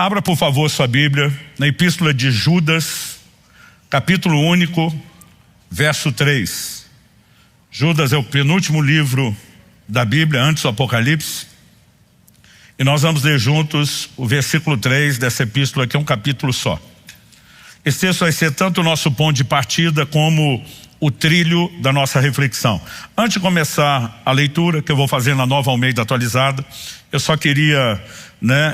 Abra, por favor, sua Bíblia na Epístola de Judas, capítulo único, verso 3. Judas é o penúltimo livro da Bíblia, antes do Apocalipse. E nós vamos ler juntos o versículo 3 dessa epístola, que é um capítulo só. Esse texto vai ser tanto o nosso ponto de partida como o trilho da nossa reflexão. Antes de começar a leitura, que eu vou fazer na Nova Almeida atualizada, eu só queria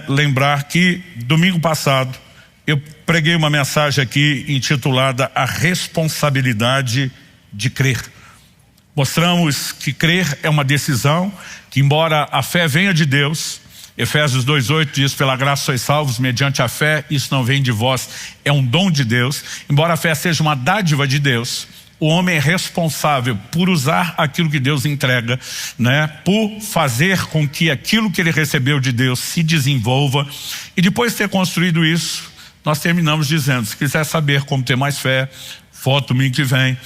lembrar que domingo passado eu preguei uma mensagem aqui intitulada A Responsabilidade de Crer. Mostramos que crer é uma decisão, que embora a fé venha de Deus, Efésios 2:8 diz: pela graça sois salvos mediante a fé, isso não vem de vós, é um dom de Deus. Embora a fé seja uma dádiva de Deus, o homem é responsável por usar aquilo que Deus entrega, por fazer com que aquilo que ele recebeu de Deus se desenvolva. E depois de ter construído isso, nós terminamos dizendo: se quiser saber como ter mais fé, foto domingo que vem,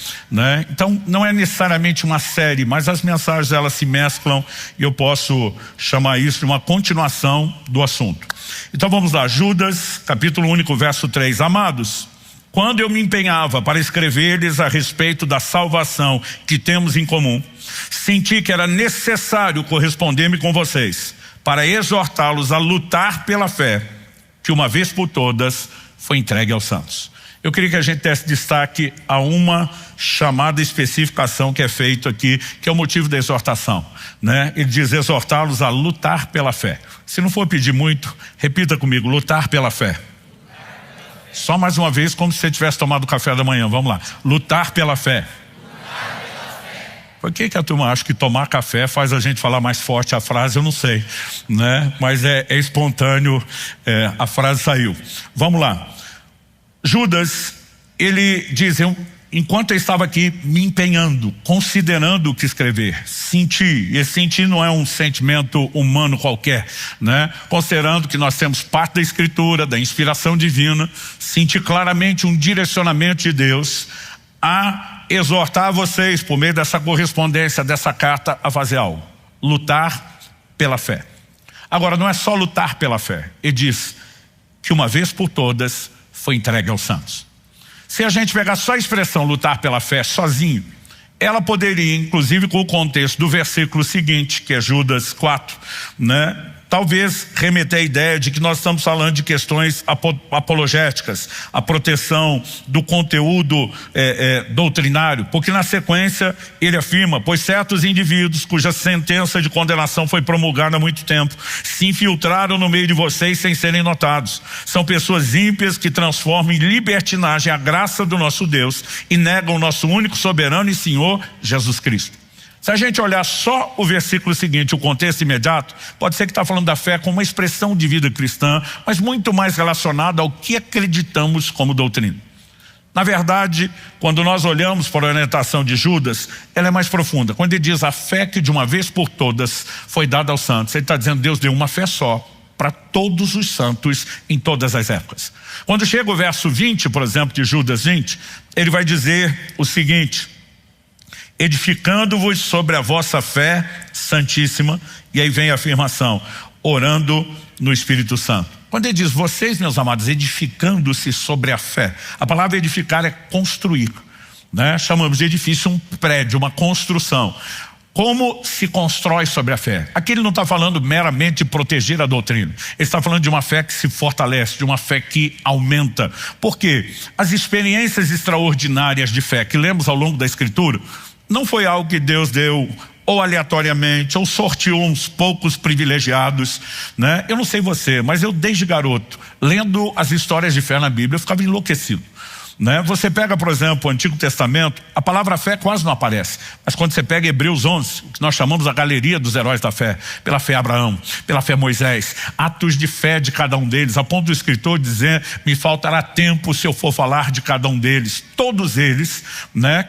Então não é necessariamente uma série, mas as mensagens elas se mesclam e eu posso chamar isso de uma continuação do assunto. Então vamos lá, Judas, capítulo único, verso 3. Amados, quando eu me empenhava para escrever-lhes a respeito da salvação que temos em comum, senti que era necessário corresponder-me com vocês, para exortá-los a lutar pela fé, que uma vez por todas foi entregue aos santos. Eu queria que a gente desse destaque a uma chamada especificação que é feito aqui, que é o motivo da exortação, Ele diz: exortá-los a lutar pela fé. Se não for pedir muito, repita comigo: lutar pela fé. Só mais uma vez, como se você tivesse tomado café da manhã. Vamos lá. Lutar pela fé. Lutar pela fé. Por que a turma acha que tomar café faz a gente falar mais forte a frase? Eu não sei, Mas é espontâneo, a frase saiu. Vamos lá. Judas, ele diz: enquanto eu estava aqui me empenhando, considerando o que escrever, senti, e esse sentir não é um sentimento humano qualquer, Considerando que nós temos parte da Escritura, da inspiração divina, senti claramente um direcionamento de Deus a exortar vocês, por meio dessa correspondência, dessa carta, a fazer algo: lutar pela fé. Agora, não é só lutar pela fé, ele diz que uma vez por todas foi entregue aos santos. Se a gente pegar só a expressão lutar pela fé sozinho, ela poderia, inclusive com o contexto do versículo seguinte, que é Judas 4, talvez remeter à ideia de que nós estamos falando de questões apologéticas, a proteção do conteúdo doutrinário, porque na sequência ele afirma: pois certos indivíduos cuja sentença de condenação foi promulgada há muito tempo se infiltraram no meio de vocês sem serem notados. São pessoas ímpias que transformam em libertinagem a graça do nosso Deus e negam o nosso único soberano e Senhor Jesus Cristo. Se a gente olhar só o versículo seguinte, o contexto imediato, pode ser que está falando da fé como uma expressão de vida cristã, mas muito mais relacionada ao que acreditamos como doutrina. Na verdade, quando nós olhamos para a orientação de Judas, ela é mais profunda. Quando ele diz a fé que de uma vez por todas foi dada aos santos, ele está dizendo: Deus deu uma fé só para todos os santos em todas as épocas. Quando chega o verso 20, por exemplo, de Judas 20, ele vai dizer o seguinte: edificando-vos sobre a vossa fé santíssima, e aí vem a afirmação, orando no Espírito Santo. Quando ele diz vocês, meus amados, edificando-se sobre a fé, a palavra edificar é construir, Chamamos de edifício um prédio, uma construção. Como se constrói sobre a fé? Aqui ele não está falando meramente de proteger a doutrina. Ele está falando de uma fé que se fortalece, de uma fé que aumenta. Por quê? As experiências extraordinárias de fé que lemos ao longo da Escritura não foi algo que Deus deu ou aleatoriamente, ou sorteou uns poucos privilegiados, Eu não sei você, mas eu desde garoto, lendo as histórias de fé na Bíblia, eu ficava enlouquecido. Você pega, por exemplo, o Antigo Testamento, a palavra fé quase não aparece, mas quando você pega Hebreus 11, o que nós chamamos a galeria dos heróis da fé, pela fé Abraão, pela fé Moisés, atos de fé de cada um deles, a ponto do escritor dizer: me faltará tempo se eu for falar de cada um deles. Todos eles,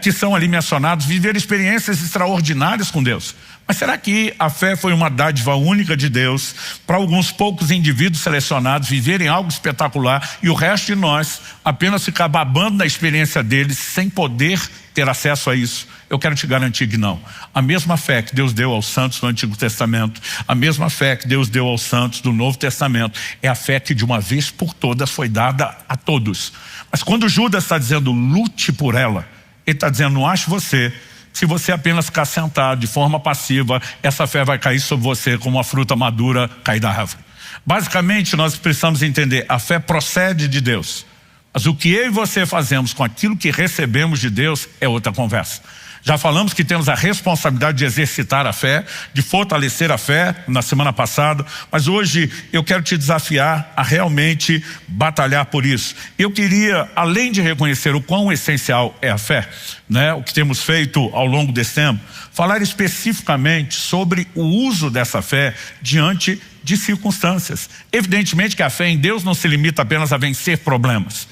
que são ali mencionados, viveram experiências extraordinárias com Deus. Mas será que a fé foi uma dádiva única de Deus para alguns poucos indivíduos selecionados viverem algo espetacular e o resto de nós apenas ficar babando na experiência deles sem poder ter acesso a isso? Eu quero te garantir que não. A mesma fé que Deus deu aos santos do Antigo Testamento, a mesma fé que Deus deu aos santos do Novo Testamento, é a fé que de uma vez por todas foi dada a todos. Mas quando Judas está dizendo lute por ela, ele está dizendo não ache você. Se você apenas ficar sentado de forma passiva, essa fé vai cair sobre você como uma fruta madura cai da árvore. Basicamente, nós precisamos entender, a fé procede de Deus. Mas o que eu e você fazemos com aquilo que recebemos de Deus é outra conversa. Já falamos que temos a responsabilidade de exercitar a fé, de fortalecer a fé na semana passada, mas hoje eu quero te desafiar a realmente batalhar por isso. Eu queria, além de reconhecer o quão essencial é a fé, né, o que temos feito ao longo desse tempo, falar especificamente sobre o uso dessa fé diante de circunstâncias. Evidentemente que a fé em Deus não se limita apenas a vencer problemas.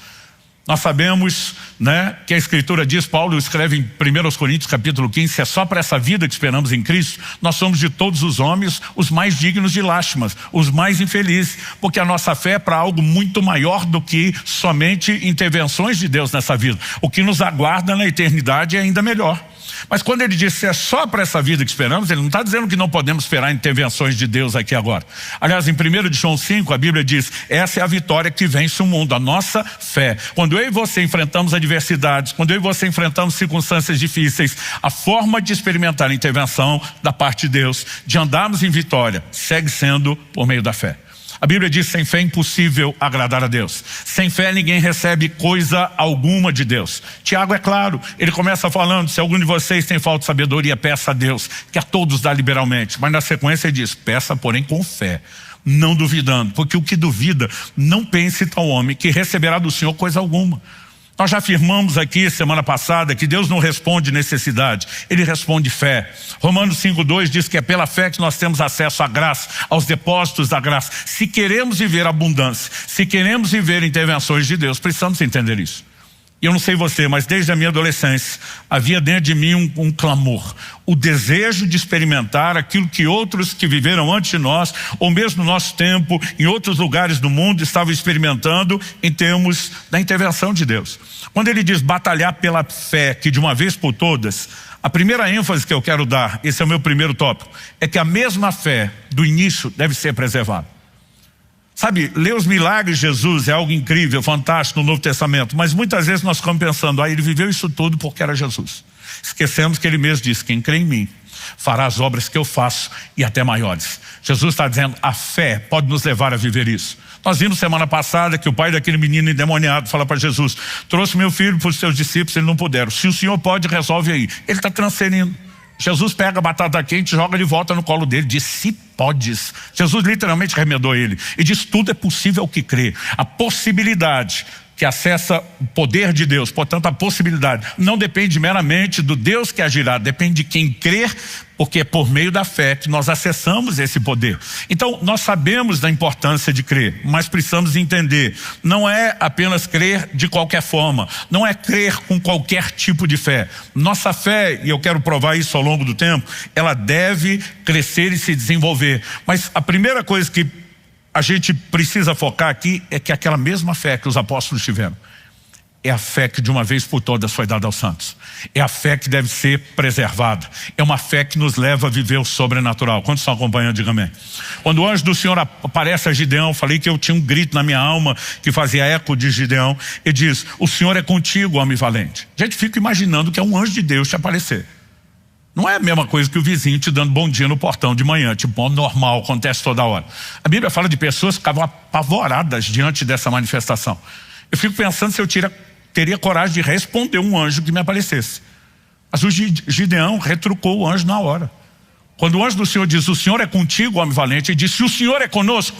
Nós sabemos, né, que a Escritura diz, Paulo escreve em 1 Coríntios capítulo 15, se é só para essa vida que esperamos em Cristo, nós somos de todos os homens os mais dignos de lástimas, os mais infelizes, porque a nossa fé é para algo muito maior do que somente intervenções de Deus nessa vida. O que nos aguarda na eternidade é ainda melhor. Mas quando ele diz que é só para essa vida que esperamos, ele não está dizendo que não podemos esperar intervenções de Deus aqui agora. Aliás, em 1 João 5, a Bíblia diz, essa é a vitória que vence o mundo, a nossa fé. Quando eu e você enfrentamos adversidades, quando eu e você enfrentamos circunstâncias difíceis, a forma de experimentar a intervenção da parte de Deus, de andarmos em vitória, segue sendo por meio da fé. A Bíblia diz, sem fé é impossível agradar a Deus. Sem fé ninguém recebe coisa alguma de Deus. Tiago é claro, ele começa falando, se algum de vocês tem falta de sabedoria, peça a Deus, que a todos dá liberalmente. Mas na sequência ele diz, peça porém com fé, não duvidando, porque o que duvida, não pense tal homem que receberá do Senhor coisa alguma. Nós já afirmamos aqui semana passada que Deus não responde necessidade, Ele responde fé. Romanos 5:2 diz que é pela fé que nós temos acesso à graça, aos depósitos da graça. Se queremos viver abundância, se queremos viver intervenções de Deus, precisamos entender isso. E eu não sei você, mas desde a minha adolescência havia dentro de mim um clamor, o desejo de experimentar aquilo que outros que viveram antes de nós, ou mesmo no nosso tempo, em outros lugares do mundo, estavam experimentando em termos da intervenção de Deus. Quando ele diz batalhar pela fé, que de uma vez por todas, a primeira ênfase que eu quero dar, esse é o meu primeiro tópico, é que a mesma fé do início deve ser preservada. Sabe, ler os milagres de Jesus é algo incrível, fantástico no Novo Testamento, mas muitas vezes nós ficamos pensando, ele viveu isso tudo porque era Jesus. Esquecemos que ele mesmo disse, quem crê em mim fará as obras que eu faço e até maiores. Jesus está dizendo, a fé pode nos levar a viver isso. Nós vimos semana passada que o pai daquele menino endemoniado fala para Jesus, trouxe meu filho para os seus discípulos, eles não puderam. Se o Senhor pode, resolve aí. Ele está transferindo. Jesus pega a batata quente e joga de volta no colo dele, diz, se podes. Jesus literalmente remedou ele e diz, tudo é possível ao que crê. A possibilidade que acessa o poder de Deus, portanto a possibilidade não depende meramente do Deus que agirá, depende de quem crer, porque é por meio da fé que nós acessamos esse poder. Então nós sabemos da importância de crer, mas precisamos entender, não é apenas crer de qualquer forma, não é crer com qualquer tipo de fé. Nossa fé, e eu quero provar isso ao longo do tempo, ela deve crescer e se desenvolver. Mas a primeira coisa que a gente precisa focar aqui é que aquela mesma fé que os apóstolos tiveram é a fé que de uma vez por todas foi dada aos santos. É a fé que deve ser preservada. É uma fé que nos leva a viver o sobrenatural. Quantos estão acompanhando? Diga amém. Quando o anjo do Senhor aparece a Gideão, falei que eu tinha um grito na minha alma que fazia eco de Gideão. Ele diz, o Senhor é contigo, homem valente. A gente fica imaginando que é um anjo de Deus te aparecer. Não é a mesma coisa que o vizinho te dando bom dia no portão de manhã, tipo, normal, acontece toda hora. A Bíblia fala de pessoas que ficavam apavoradas diante dessa manifestação. Eu fico pensando se eu teria coragem de responder um anjo que me aparecesse. Mas o Gideão retrucou o anjo na hora. Quando o anjo do Senhor diz, o Senhor é contigo, homem valente, ele diz, se o Senhor é conosco,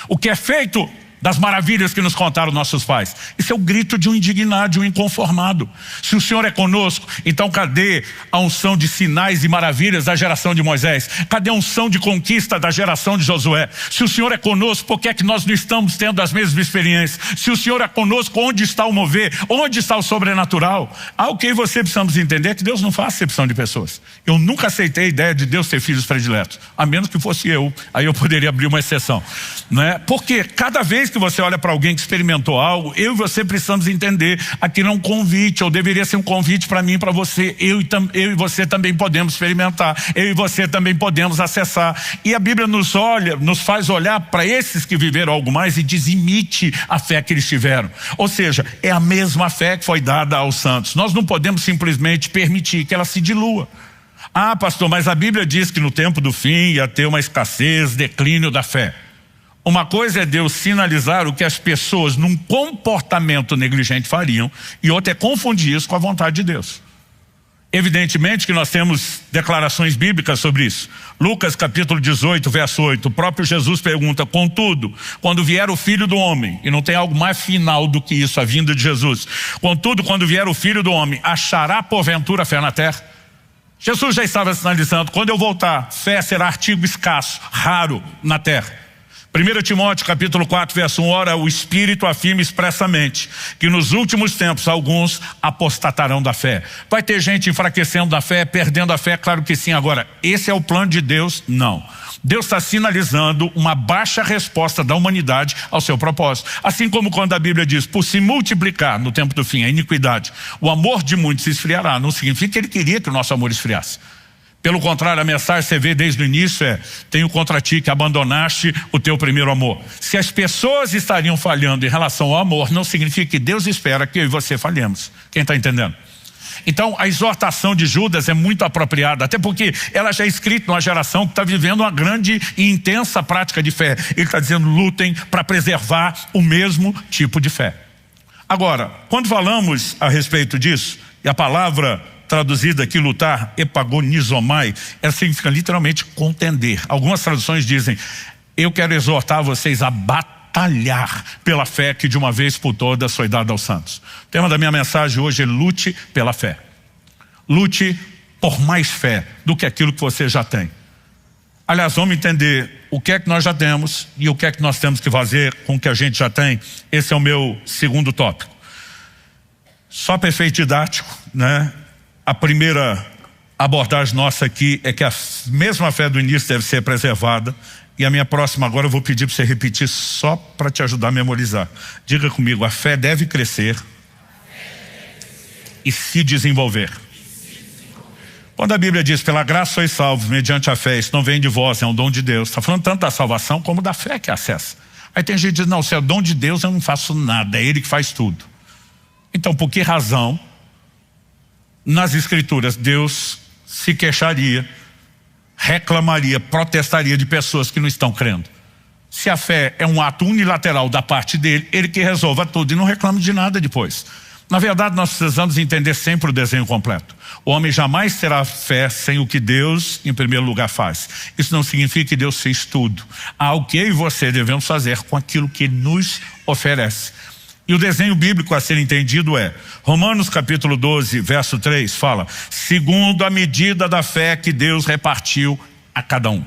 o que é feito das maravilhas que nos contaram nossos pais. Isso é o grito de um indignado, de um inconformado. Se o Senhor é conosco, então cadê a unção de sinais e maravilhas da geração de Moisés? Cadê a unção de conquista da geração de Josué? Se o Senhor é conosco, por que é que nós não estamos tendo as mesmas experiências? Se o Senhor é conosco, onde está o mover? Onde está o sobrenatural? O que você precisamos entender é que Deus não faz acepção de pessoas. Eu nunca aceitei a ideia de Deus ter filhos prediletos, a menos que fosse eu, aí eu poderia abrir uma exceção, não é? Porque cada vez vez que você olha para alguém que experimentou algo, eu e você precisamos entender, aquilo é um convite, ou deveria ser um convite para mim e para você. Eu e você também podemos experimentar, eu e você também podemos acessar. E a Bíblia nos faz olhar para esses que viveram algo mais e diz: imite a fé que eles tiveram. Ou seja, é a mesma fé que foi dada aos santos. Nós não podemos simplesmente permitir que ela se dilua. Ah, pastor, mas a Bíblia diz que no tempo do fim ia ter uma escassez, declínio da fé. Uma coisa é Deus sinalizar o que as pessoas num comportamento negligente fariam, e outra é confundir isso com a vontade de Deus. Evidentemente que nós temos declarações bíblicas sobre isso. Lucas capítulo 18, verso 8, o próprio Jesus pergunta: contudo, quando vier o Filho do Homem, e não tem algo mais final do que isso, a vinda de Jesus, contudo, quando vier o Filho do Homem, achará porventura fé na terra? Jesus já estava sinalizando: quando eu voltar, fé será artigo escasso, raro na terra. 1 Timóteo capítulo 4, verso 1, ora, o Espírito afirma expressamente que nos últimos tempos alguns apostatarão da fé. Vai ter gente enfraquecendo da fé, perdendo a fé, claro que sim. Agora, esse é o plano de Deus? Não. Deus está sinalizando uma baixa resposta da humanidade ao seu propósito. Assim como quando a Bíblia diz: por se multiplicar no tempo do fim a iniquidade, o amor de muitos se esfriará. Não significa que ele queria que o nosso amor esfriasse. Pelo contrário, a mensagem você vê desde o início é: tenho contra ti que abandonaste o teu primeiro amor. Se as pessoas estariam falhando em relação ao amor, não significa que Deus espera que eu e você falhemos. Quem está entendendo? Então a exortação de Judas é muito apropriada, até porque ela já é escrita numa geração que está vivendo uma grande e intensa prática de fé. Ele está dizendo: lutem para preservar o mesmo tipo de fé. Agora, quando falamos a respeito disso, e a palavra traduzida aqui, lutar, epagonizomai, ela significa literalmente contender. Algumas traduções dizem: eu quero exortar vocês a batalhar pela fé que de uma vez por todas foi dada aos santos. O tema da minha mensagem hoje é: lute pela fé. Lute por mais fé do que aquilo que você já tem. Aliás, vamos entender o que é que nós já temos e o que é que nós temos que fazer com o que a gente já tem. Esse é o meu segundo tópico. Só para efeito didático, né? A primeira abordagem nossa aqui é que a mesma fé do início deve ser preservada. E a minha próxima agora eu vou pedir para você repetir só para te ajudar a memorizar. Diga comigo: a fé deve crescer e se desenvolver. Quando a Bíblia diz: pela graça sois salvos mediante a fé, isso não vem de vós, é um dom de Deus. Está falando tanto da salvação como da fé que acessa. Aí tem gente que diz: não, se é o dom de Deus eu não faço nada, é Ele que faz tudo. Então, por que razão nas Escrituras Deus se queixaria, reclamaria, protestaria de pessoas que não estão crendo? Se a fé é um ato unilateral da parte dele, ele que resolva tudo e não reclama de nada depois. Na verdade, nós precisamos entender sempre o desenho completo. O homem jamais terá fé sem o que Deus em primeiro lugar faz. Isso não significa que Deus fez tudo. Há o que eu e você devemos fazer com aquilo que Ele nos oferece. E o desenho bíblico a ser entendido é: Romanos capítulo 12, verso 3 fala: segundo a medida da fé que Deus repartiu a cada um.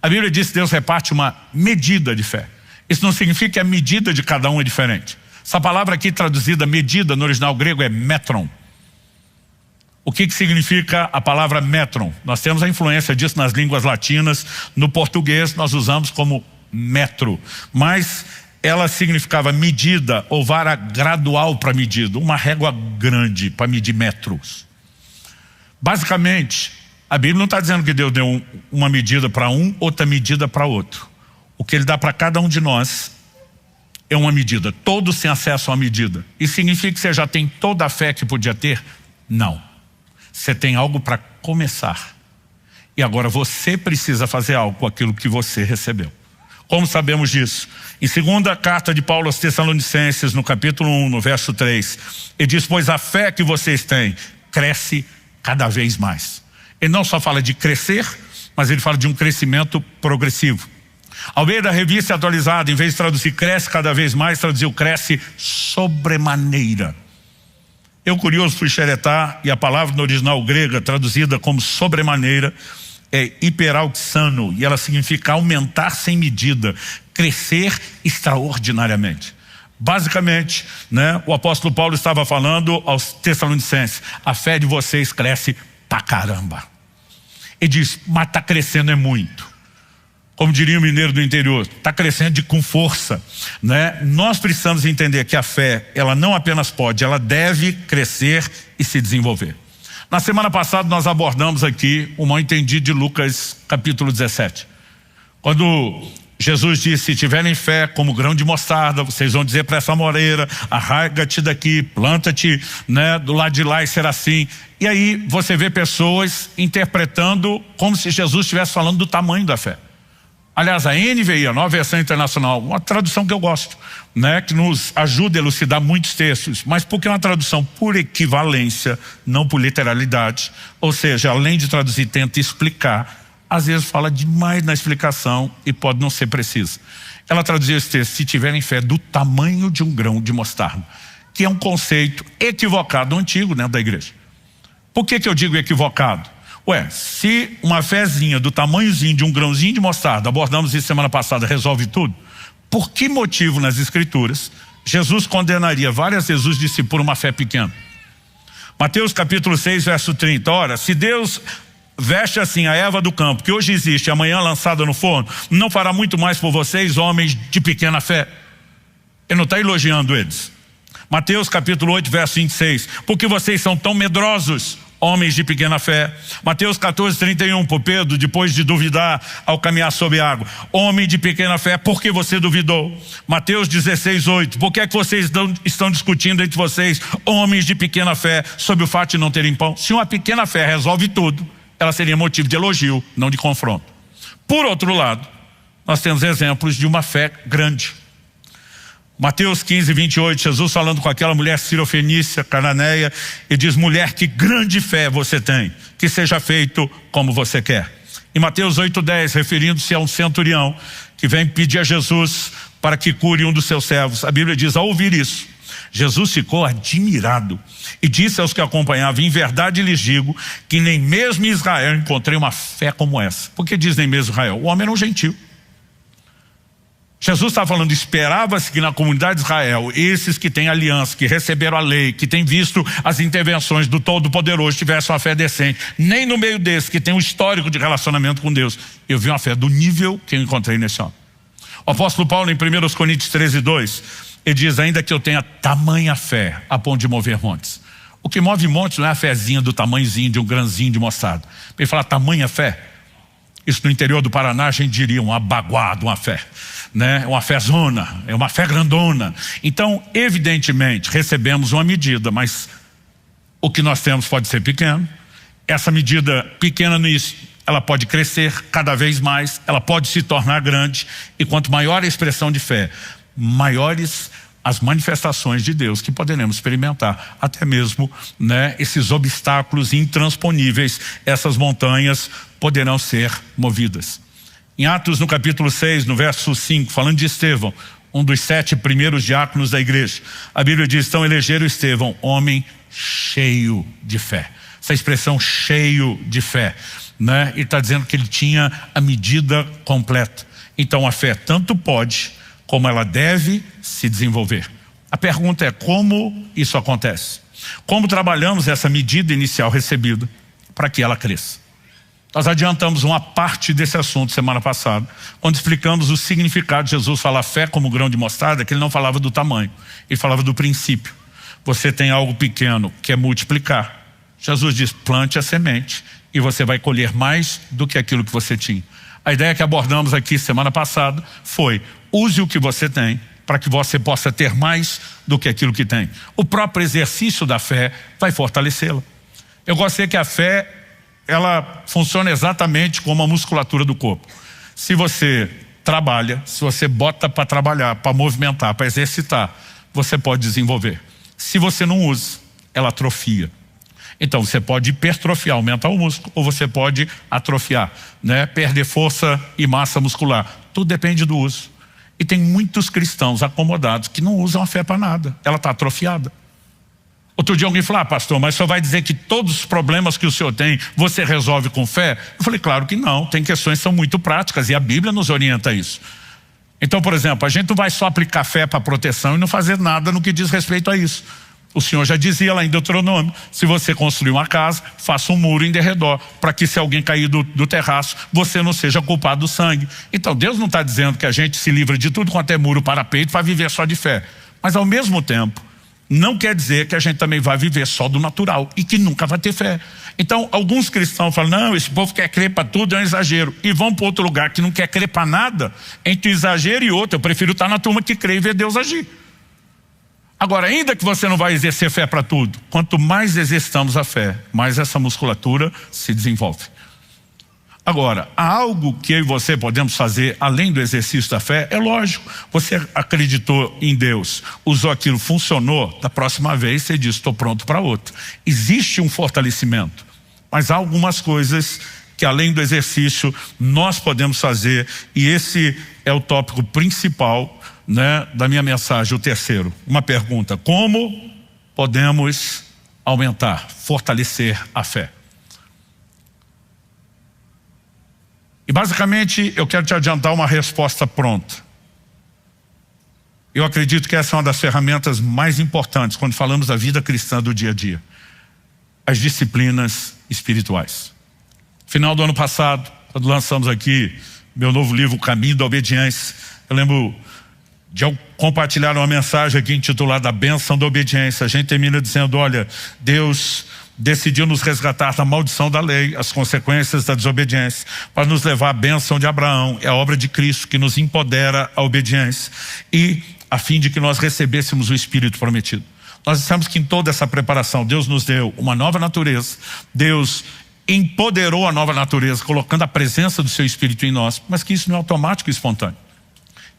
A Bíblia diz que Deus reparte uma medida de fé. Isso não significa que a medida de cada um é diferente. Essa palavra aqui traduzida medida no original grego é metron. O que significa a palavra metron? Nós temos a influência disso nas línguas latinas. No português nós usamos como metro, mas ela significava medida ou vara gradual para medida, uma régua grande para medir metros. Basicamente, a Bíblia não está dizendo que Deus deu uma medida para um, outra medida para outro. O que Ele dá para cada um de nós é uma medida. Todos têm acesso a uma medida. Isso significa que você já tem toda a fé que podia ter? Não. Você tem algo para começar. E agora você precisa fazer algo com aquilo que você recebeu. Como sabemos disso? Em segunda carta de Paulo aos Tessalonicenses, no capítulo 1, no verso 3, ele diz: pois a fé que vocês têm cresce cada vez mais. Ele não só fala de crescer, mas ele fala de um crescimento progressivo. Ao ver da revista atualizada, em vez de traduzir cresce cada vez mais, traduziu cresce sobremaneira. Eu, curioso, fui xeretar, e a palavra no original grega, traduzida como sobremaneira, é hiperauxano, e ela significa aumentar sem medida, crescer extraordinariamente. Basicamente, né, o apóstolo Paulo estava falando aos Tessalonicenses: a fé de vocês cresce pra caramba. Ele diz: mas está crescendo é muito. Como diria o mineiro do interior, está crescendo com força, né? Nós precisamos entender que a fé, ela não apenas pode, ela deve crescer e se desenvolver. Na semana passada nós abordamos aqui o mal entendido de Lucas capítulo 17. Quando Jesus disse: se tiverem fé como grão de mostarda, vocês vão dizer para essa moreira: arraiga-te daqui, planta-te, né, do lado de lá e será assim. E aí você vê pessoas interpretando como se Jesus estivesse falando do tamanho da fé. Aliás, a NVI, a Nova Versão Internacional, uma tradução que eu gosto, né, que nos ajuda a elucidar muitos textos, mas porque é uma tradução por equivalência, não por literalidade. Ou seja, além de traduzir, tenta explicar. Às vezes fala demais na explicação e pode não ser precisa. Ela traduziu esse texto: se tiverem fé do tamanho de um grão de mostarda, que é um conceito equivocado antigo dentro da igreja. Por que eu digo equivocado? Se uma fezinha do tamanhozinho de um grãozinho de mostarda, abordamos isso semana passada, resolve tudo, por que motivo nas escrituras Jesus condenaria várias vezes os discípulos por uma fé pequena? Mateus capítulo 6, verso 30, ora, se Deus veste assim a erva do campo, que hoje existe, amanhã lançada no forno, não fará muito mais por vocês, homens de pequena fé? Ele não está elogiando eles. Mateus capítulo 8, verso 26, porque vocês são tão medrosos, homens de pequena fé. Mateus 14, 31, por Pedro, depois de duvidar ao caminhar sobre a água: homem de pequena fé, por que você duvidou? Mateus 16, 8, por que é que vocês estão discutindo entre vocês, homens de pequena fé, sobre o fato de não terem pão? Se uma pequena fé resolve tudo, ela seria motivo de elogio, não de confronto. Por outro lado, nós temos exemplos de uma fé grande. Mateus 15, 28, Jesus falando com aquela mulher sirofenícia, cananeia, e diz: mulher, que grande fé você tem, que seja feito como você quer. Em Mateus 8, 10, referindo-se a um centurião que vem pedir a Jesus para que cure um dos seus servos, a Bíblia diz: ao ouvir isso, Jesus ficou admirado e disse aos que acompanhavam: em verdade lhes digo que nem mesmo em Israel encontrei uma fé como essa. Por que diz nem mesmo Israel? O homem era um gentil. Jesus está falando, esperava-se que na comunidade de Israel, esses que têm aliança, que receberam a lei, que têm visto as intervenções do Todo-Poderoso, tivessem uma fé decente. Nem no meio desses que tem um histórico de relacionamento com Deus, eu vi uma fé do nível que eu encontrei nesse homem. O apóstolo Paulo, em 1 Coríntios 13, 2, ele diz: ainda que eu tenha tamanha fé a ponto de mover montes. O que move montes não é a fezinha do tamanhozinho de um grãozinho de mostarda. Ele fala tamanha fé. Isso no interior do Paraná a gente diria uma baguada, uma fé, né? Uma fezona, é uma fé grandona. Então, evidentemente, recebemos uma medida, mas o que nós temos pode ser pequeno. Essa medida pequena nisso, ela pode crescer cada vez mais, ela pode se tornar grande, e quanto maior a expressão de fé, maiores as manifestações de Deus que poderemos experimentar, até mesmo, né, esses obstáculos intransponíveis, essas montanhas poderão ser movidas. Em Atos, no capítulo 6, no verso 5, falando de Estevão, um dos 7 primeiros diáconos da igreja, a Bíblia diz: então elegeram Estevão, homem cheio de fé. Essa expressão cheio de fé, né, ele está dizendo que ele tinha a medida completa. Então a fé tanto pode como ela deve se desenvolver. A pergunta é: como isso acontece? Como trabalhamos essa medida inicial recebida para que ela cresça? Nós adiantamos uma parte desse assunto semana passada, quando explicamos o significado de Jesus falar fé como grão de mostarda, que ele não falava do tamanho, ele falava do princípio. Você tem algo pequeno que é multiplicar. Jesus diz: plante a semente e você vai colher mais do que aquilo que você tinha. A ideia que abordamos aqui semana passada foi: use o que você tem para que você possa ter mais do que aquilo que tem. O próprio exercício da fé vai fortalecê-la. Eu gostei que a fé, ela funciona exatamente como a musculatura do corpo. Se você trabalha, se você bota para trabalhar, para movimentar, para exercitar, você pode desenvolver. Se você não usa, ela atrofia. Então você pode hipertrofiar, aumentar o músculo, ou você pode atrofiar, né? Perder força e massa muscular. Tudo depende do uso. E tem muitos cristãos acomodados que não usam a fé para nada. Ela está atrofiada. Outro dia alguém falou: pastor, mas o senhor vai dizer que todos os problemas que o senhor tem, você resolve com fé? Eu falei: claro que não, tem questões que são muito práticas e a Bíblia nos orienta a isso. Então, por exemplo, a gente não vai só aplicar fé para proteção e não fazer nada no que diz respeito a isso. O Senhor já dizia lá em Deuteronômio, se você construir uma casa, faça um muro em derredor, para que se alguém cair do terraço, você não seja culpado do sangue. Então Deus não está dizendo que a gente se livra de tudo quanto é muro para peito para viver só de fé. Mas ao mesmo tempo, não quer dizer que a gente também vai viver só do natural e que nunca vai ter fé. Então alguns cristãos falam, não, esse povo quer crer para tudo, é um exagero. E vão para outro lugar que não quer crer para nada. Entre exagero e outro, eu prefiro estar na turma que crê e ver Deus agir. Agora, ainda que você não vai exercer fé para tudo, quanto mais exercitamos a fé, mais essa musculatura se desenvolve. Agora, há algo que eu e você podemos fazer além do exercício da fé? É lógico, você acreditou em Deus, usou aquilo, funcionou, da próxima vez você diz, estou pronto para outro. Existe um fortalecimento, mas há algumas coisas que além do exercício nós podemos fazer, e esse é o tópico principal, né, da minha mensagem, o terceiro. Uma pergunta: como podemos aumentar, fortalecer a fé? E basicamente eu quero te adiantar uma resposta pronta. Eu acredito que essa é uma das ferramentas mais importantes quando falamos da vida cristã do dia a dia. As disciplinas espirituais. Final do ano passado, quando lançamos aqui meu novo livro, O Caminho da Obediência, eu lembro de compartilhar uma mensagem aqui intitulada A Bênção da Obediência. A gente termina dizendo, olha, Deus decidiu nos resgatar da maldição da lei, as consequências da desobediência, para nos levar à bênção de Abraão. É a obra de Cristo que nos empodera à obediência, e a fim de que nós recebêssemos o Espírito prometido. Nós dissemos que em toda essa preparação Deus nos deu uma nova natureza, Deus empoderou a nova natureza, colocando a presença do seu Espírito em nós, mas que isso não é automático e espontâneo.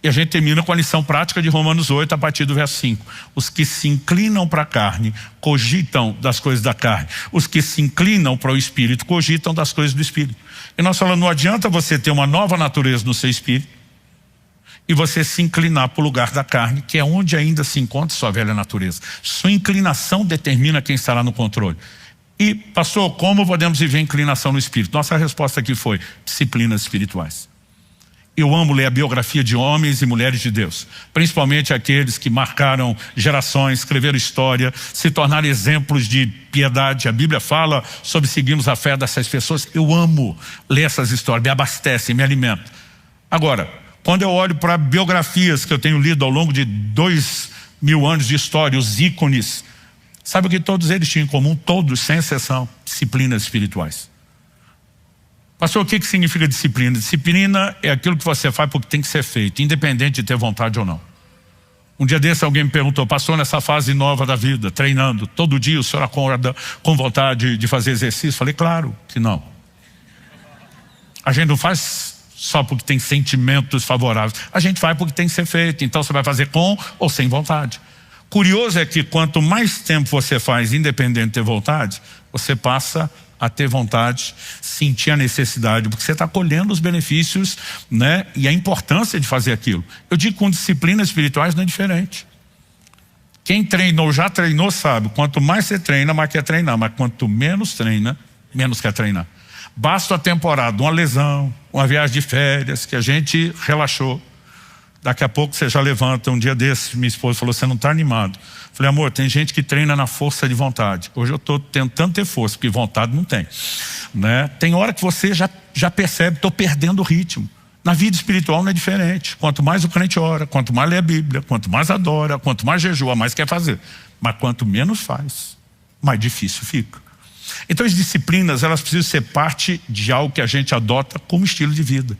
E a gente termina com a lição prática de Romanos 8, a partir do verso 5. Os que se inclinam para a carne, cogitam das coisas da carne. Os que se inclinam para o Espírito, cogitam das coisas do Espírito. E nós falamos, não adianta você ter uma nova natureza no seu Espírito e você se inclinar para o lugar da carne, que é onde ainda se encontra sua velha natureza. Sua inclinação determina quem estará no controle. E, pastor, como podemos viver inclinação no Espírito? Nossa resposta aqui foi disciplinas espirituais. Eu amo ler a biografia de homens e mulheres de Deus, principalmente aqueles que marcaram gerações, escreveram história, se tornaram exemplos de piedade. A Bíblia fala sobre seguirmos a fé dessas pessoas. Eu amo ler essas histórias, me abastecem, me alimentam. Agora, quando eu olho para biografias que eu tenho lido ao longo de 2000 anos de história, os ícones, sabe o que todos eles tinham em comum? Todos, sem exceção, disciplinas espirituais. Pastor, o que significa disciplina? Disciplina é aquilo que você faz porque tem que ser feito, independente de ter vontade ou não. Um dia desse alguém me perguntou, pastor, nessa fase nova da vida, treinando, todo dia o senhor acorda com vontade de fazer exercício? Falei, claro que não. A gente não faz só porque tem sentimentos favoráveis, a gente faz porque tem que ser feito, então você vai fazer com ou sem vontade. Curioso é que quanto mais tempo você faz, independente de ter vontade, você passa a ter vontade, sentir a necessidade, porque você está colhendo os benefícios, né? E a importância de fazer aquilo. Eu digo com disciplinas espirituais não é diferente. Quem treinou, já treinou, sabe, quanto mais você treina, mais quer treinar, mas quanto menos treina, menos quer treinar. Basta a temporada, uma lesão, uma viagem de férias, que a gente relaxou. Daqui a pouco você já levanta. Um dia desse, minha esposa falou, você não está animado. Falei, amor, tem gente que treina na força de vontade. Hoje eu estou tentando ter força, porque vontade não tem, né? Tem hora que você já percebe, estou perdendo o ritmo. Na vida espiritual não é diferente. Quanto mais o crente ora, quanto mais lê a Bíblia, quanto mais adora, quanto mais jejua, mais quer fazer. Mas quanto menos faz, mais difícil fica. Então as disciplinas, elas precisam ser parte de algo que a gente adota como estilo de vida.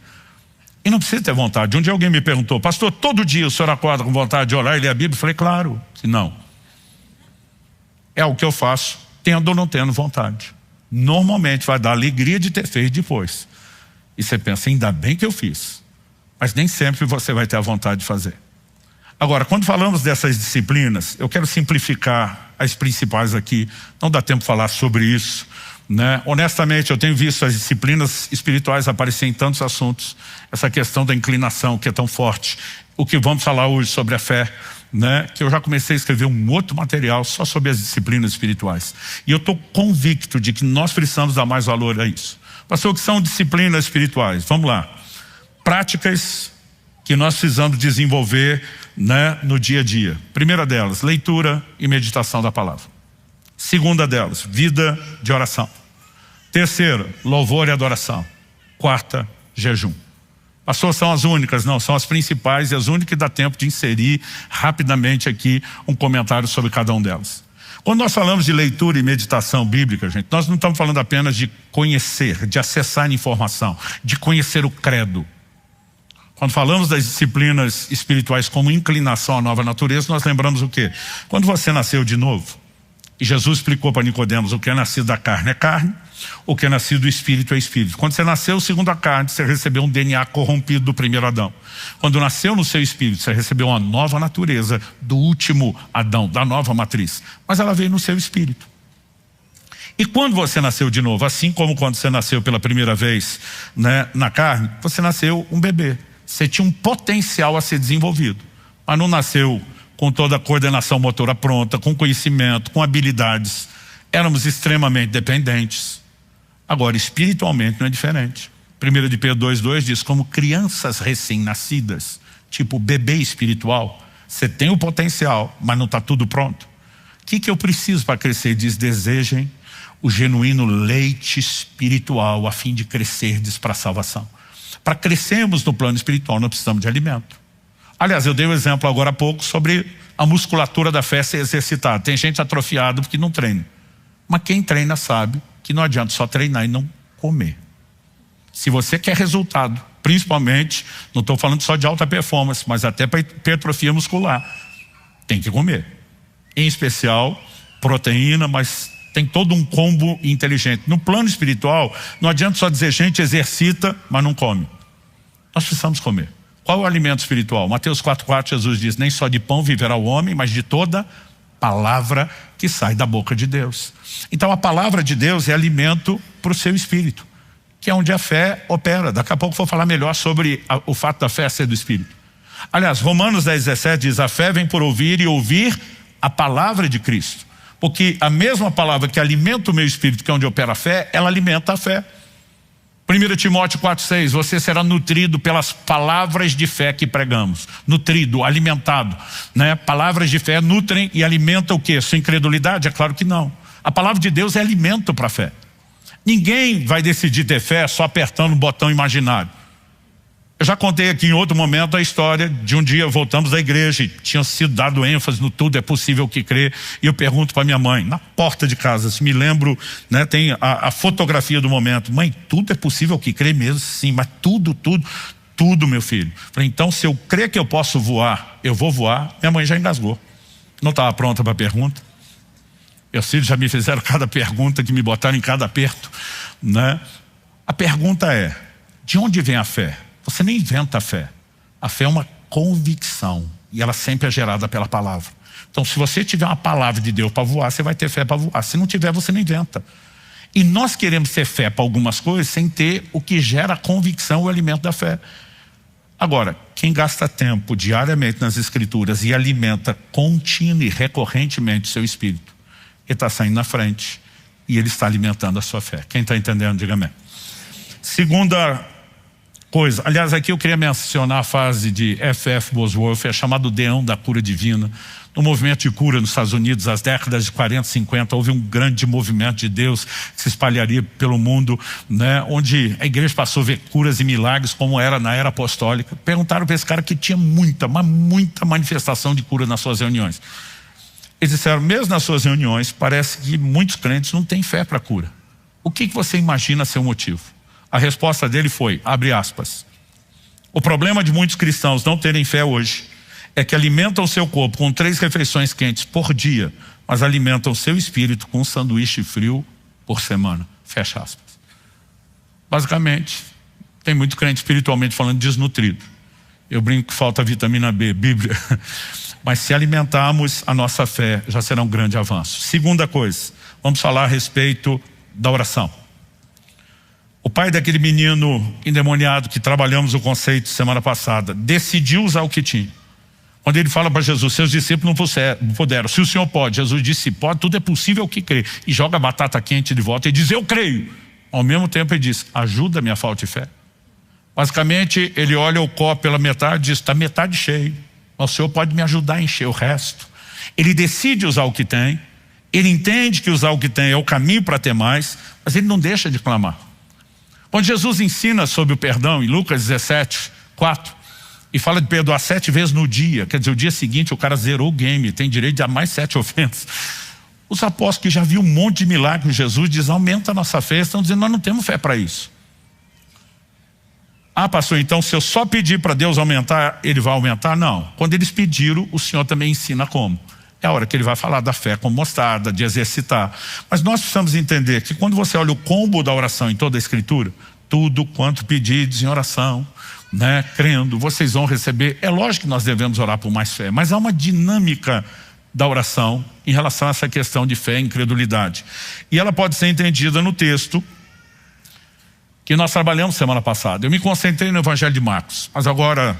E não precisa ter vontade. Um dia alguém me perguntou, pastor, todo dia o senhor acorda com vontade de orar e ler a Bíblia? Eu falei, claro que não. É o que eu faço, tendo ou não tendo vontade. Normalmente vai dar alegria de ter feito depois. E você pensa, ainda bem que eu fiz. Mas nem sempre você vai ter a vontade de fazer. Agora, quando falamos dessas disciplinas, eu quero simplificar as principais aqui. Não dá tempo de falar sobre isso, né? Honestamente, eu tenho visto as disciplinas espirituais aparecer em tantos assuntos. Essa questão da inclinação que é tão forte. O que vamos falar hoje sobre a fé, né? Que eu já comecei a escrever um outro material só sobre as disciplinas espirituais. E eu estou convicto de que nós precisamos dar mais valor a isso. Pastor, o que são disciplinas espirituais? Vamos lá. Práticas que nós precisamos desenvolver né, no dia a dia. Primeira delas, leitura e meditação da palavra. Segunda delas, vida de oração. Terceira, louvor e adoração. Quarta, jejum. Pastor, são as únicas? Não, são as principais e as únicas que dá tempo de inserir rapidamente aqui um comentário sobre cada uma delas. Quando nós falamos de leitura e meditação bíblica, gente, nós não estamos falando apenas de conhecer, de acessar informação, de conhecer o credo. Quando falamos das disciplinas espirituais como inclinação à nova natureza, nós lembramos o quê? Quando você nasceu de novo, e Jesus explicou para Nicodemos: o que é nascido da carne é carne, o que é nascido do espírito é espírito. Quando você nasceu segundo a carne, você recebeu um DNA corrompido do primeiro Adão. Quando nasceu no seu espírito, você recebeu uma nova natureza do último Adão, da nova matriz. Mas ela veio no seu espírito. E quando você nasceu de novo, assim como quando você nasceu pela primeira vez, né, na carne, você nasceu um bebê. Você tinha um potencial a ser desenvolvido, mas não nasceu com toda a coordenação motora pronta, com conhecimento, com habilidades. Éramos extremamente dependentes. Agora, espiritualmente não é diferente. 1 de Pedro 2,2 diz: como crianças recém-nascidas, tipo bebê espiritual, você tem o potencial, mas não está tudo pronto. O que eu preciso para crescer? Diz: desejem o genuíno leite espiritual a fim de crescerdes para a salvação. Para crescermos no plano espiritual, nós precisamos de alimento. Aliás, eu dei um exemplo agora há pouco sobre a musculatura da fé ser exercitada. Tem gente atrofiada porque não treina. Mas quem treina sabe que não adianta só treinar e não comer. Se você quer resultado, principalmente, não estou falando só de alta performance, mas até para hipertrofia muscular, tem que comer. Em especial, proteína, mas tem todo um combo inteligente. No plano espiritual, não adianta só dizer: gente, exercita, mas não come. Nós precisamos comer. Qual é o alimento espiritual? Mateus 4,4, Jesus diz: nem só de pão viverá o homem, mas de toda palavra que sai da boca de Deus. Então a palavra de Deus é alimento para o seu espírito, que é onde a fé opera. Daqui a pouco vou falar melhor sobre o fato da fé ser do espírito. Aliás, Romanos 10,17 diz: a fé vem por ouvir, e ouvir a palavra de Cristo. Porque a mesma palavra que alimenta o meu espírito, que é onde opera a fé, ela alimenta a fé. 1 Timóteo 4,6, você será nutrido pelas palavras de fé que pregamos. Nutrido, alimentado, né? Palavras de fé nutrem e alimentam o quê? Sua incredulidade? É claro que não. A palavra de Deus é alimento para a fé. Ninguém vai decidir ter fé só apertando um botão imaginário. Eu já contei aqui em outro momento a história de um dia voltamos da igreja e tinha sido dado ênfase no tudo é possível que crer. E eu pergunto para minha mãe, na porta de casa, se me lembro, né, tem a fotografia do momento: mãe, tudo é possível que crer mesmo? Sim, mas tudo, meu filho. Falei: então se eu crer que eu posso voar, eu vou voar. Minha mãe já engasgou. Não estava pronta para a pergunta. Meus filhos já me fizeram cada pergunta, que me botaram em cada aperto, né? A pergunta é: de onde vem a fé? Você não inventa a fé. A fé é uma convicção e ela sempre é gerada pela palavra. Então, se você tiver uma palavra de Deus para voar, você vai ter fé para voar. Se não tiver, você não inventa. E nós queremos ter fé para algumas coisas sem ter o que gera a convicção, o alimento da fé. Agora, quem gasta tempo diariamente nas escrituras e alimenta contínua e recorrentemente o seu espírito, ele está saindo na frente e ele está alimentando a sua fé. Quem está entendendo, diga amém. Segunda coisa, aliás, aqui eu queria mencionar a frase de F.F. Bosworth, é chamado Deão da Cura Divina. No movimento de cura nos Estados Unidos, nas décadas de 40 e 50, houve um grande movimento de Deus que se espalharia pelo mundo, né, onde a igreja passou a ver curas e milagres como era na era apostólica. Perguntaram para esse cara que tinha muita manifestação de cura nas suas reuniões. Eles disseram: mesmo nas suas reuniões, parece que muitos crentes não têm fé para cura. O que você imagina ser o motivo? A resposta dele foi, abre aspas: o problema de muitos cristãos não terem fé hoje é que alimentam o seu corpo com 3 refeições quentes por dia, mas alimentam o seu espírito com um sanduíche frio por semana. Fecha aspas. Basicamente, tem muito crente espiritualmente falando desnutrido. Eu brinco que falta vitamina B, Bíblia. Mas se alimentarmos a nossa fé, já será um grande avanço. Segunda coisa, vamos falar a respeito da oração. O pai daquele menino endemoniado que trabalhamos o conceito semana passada, decidiu usar o que tinha. Quando ele fala para Jesus: seus discípulos não puderam, se o Senhor pode. Jesus disse: pode, tudo é possível que crê. E joga a batata quente de volta e diz: eu creio. Ao mesmo tempo ele diz: ajuda a minha falta de fé. Basicamente ele olha o copo pela metade e diz: está metade cheio. o Senhor pode me ajudar a encher o resto. Ele decide usar o que tem, ele entende que usar o que tem é o caminho para ter mais, mas ele não deixa de clamar. Quando Jesus ensina sobre o perdão, em Lucas 17, 4, e fala de perdoar 7 vezes no dia, quer dizer, o dia seguinte o cara zerou o game, tem direito de dar mais 7 ofensas. Os apóstolos que já viram um monte de milagres, Jesus diz, aumenta a nossa fé, estão dizendo, nós não temos fé para isso. Ah, pastor, então se eu só pedir para Deus aumentar, ele vai aumentar? Não. Quando eles pediram, o Senhor também ensina como. É a hora que ele vai falar da fé como mostarda, de exercitar. Mas nós precisamos entender que quando você olha o combo da oração em toda a Escritura, tudo quanto pedides em oração, né, crendo, vocês vão receber. É lógico que nós devemos orar por mais fé, mas há uma dinâmica da oração em relação a essa questão de fé e incredulidade. E ela pode ser entendida no texto que nós trabalhamos semana passada. Eu me concentrei no Evangelho de Marcos, mas agora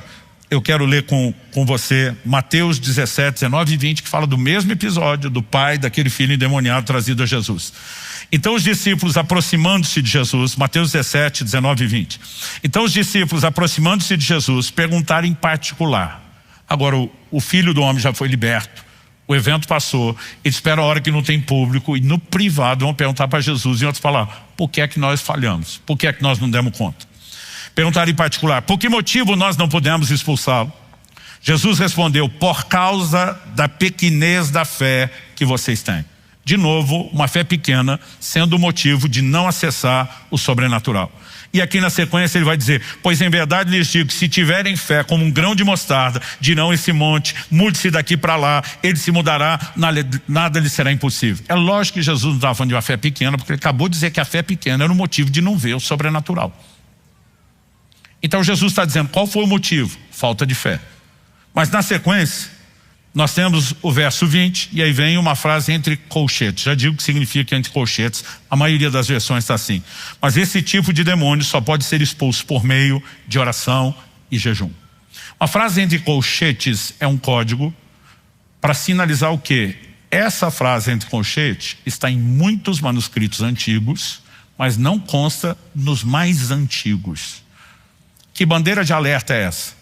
eu quero ler com você Mateus 17, 19 e 20, que fala do mesmo episódio do pai daquele filho endemoniado trazido a Jesus. Então os discípulos aproximando-se de Jesus, Mateus 17, 19 e 20. Então os discípulos aproximando-se de Jesus perguntaram em particular. Agora o filho do homem já foi liberto, o evento passou, eles esperam a hora que não tem público e no privado vão perguntar para Jesus e outros falar, por que é que nós falhamos? Por que é que nós não demos conta? Perguntaram em particular, por que motivo nós não pudemos expulsá-lo? Jesus respondeu, por causa da pequenez da fé que vocês têm. De novo, uma fé pequena sendo o motivo de não acessar o sobrenatural. E aqui na sequência ele vai dizer, pois em verdade lhes digo que se tiverem fé como um grão de mostarda, dirão esse monte, mude-se daqui para lá, ele se mudará, nada lhe será impossível. É lógico que Jesus não estava falando de uma fé pequena, porque ele acabou de dizer que a fé pequena era o motivo de não ver o sobrenatural. Então Jesus está dizendo, qual foi o motivo? Falta de fé. Mas na sequência, nós temos o verso 20, e aí vem uma frase entre colchetes. Já digo o que significa entre colchetes, a maioria das versões está assim. Mas esse tipo de demônio só pode ser expulso por meio de oração e jejum. Uma frase entre colchetes é um código para sinalizar o quê? Essa frase entre colchetes está em muitos manuscritos antigos, mas não consta nos mais antigos. Que bandeira de alerta é essa?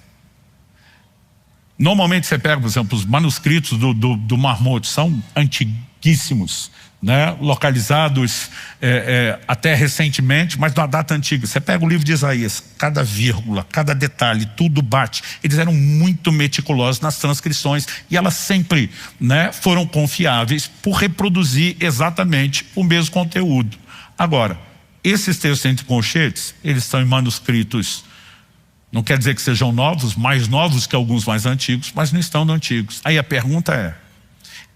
Normalmente você pega, por exemplo, os manuscritos do Mar Morto, são antiguíssimos, né? Localizados até recentemente, mas numa data antiga. Você pega o livro de Isaías, cada vírgula, cada detalhe, tudo bate. Eles eram muito meticulosos nas transcrições e elas sempre, né, foram confiáveis por reproduzir exatamente o mesmo conteúdo. Agora, esses textos entre colchetes, eles estão em manuscritos. Não quer dizer que sejam novos, mais novos que alguns mais antigos, mas não estão no antigos. Aí a pergunta é,